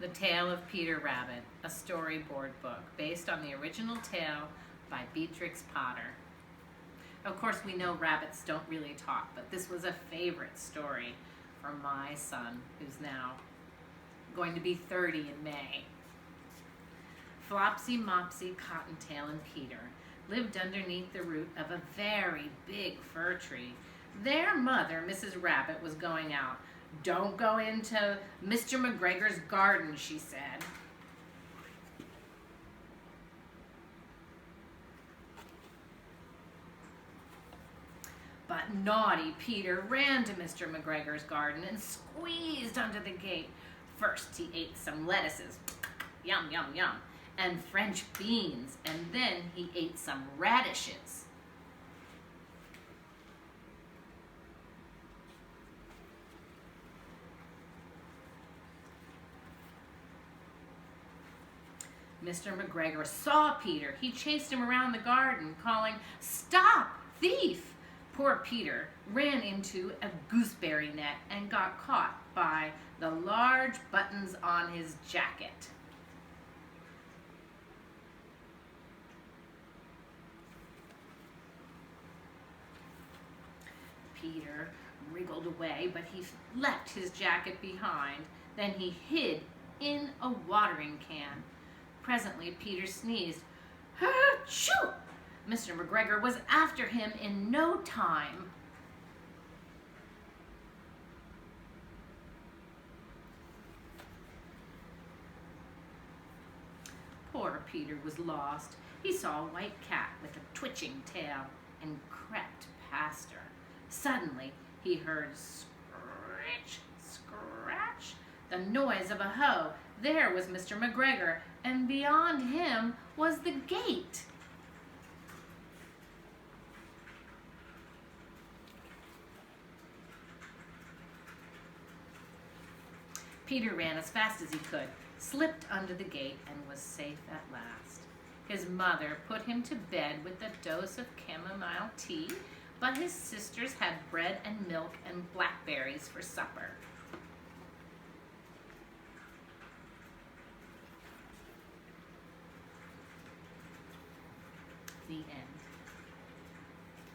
The Tale of Peter Rabbit, a storyboard book based on the original tale by Beatrix Potter. Of course, we know rabbits don't really talk, but this was a favorite story for my son, who's now going to be 30 in May. Flopsy, Mopsy, Cottontail, and Peter lived underneath the root of a very big fir tree. Their mother, Mrs. Rabbit, was going out. "Don't go into Mr. McGregor's garden," she said. But naughty Peter ran to Mr. McGregor's garden and squeezed under the gate. First he ate some lettuces, yum, yum, yum, and French beans, and then he ate some radishes. Mr. McGregor saw Peter. He chased him around the garden, calling, "Stop, thief!" Poor Peter ran into a gooseberry net and got caught by the large buttons on his jacket. Peter wriggled away, but he left his jacket behind. Then he hid in a watering can. Presently, Peter sneezed. "Achoo!" Mr. McGregor was after him in no time. Poor Peter was lost. He saw a white cat with a twitching tail and crept past her. Suddenly, he heard scratch, scratch, the noise of a hoe. There was Mr. McGregor, and beyond him was the gate. Peter ran as fast as he could, slipped under the gate, and was safe at last. His mother put him to bed with a dose of chamomile tea, but his sisters had bread and milk and blackberries for supper. The end.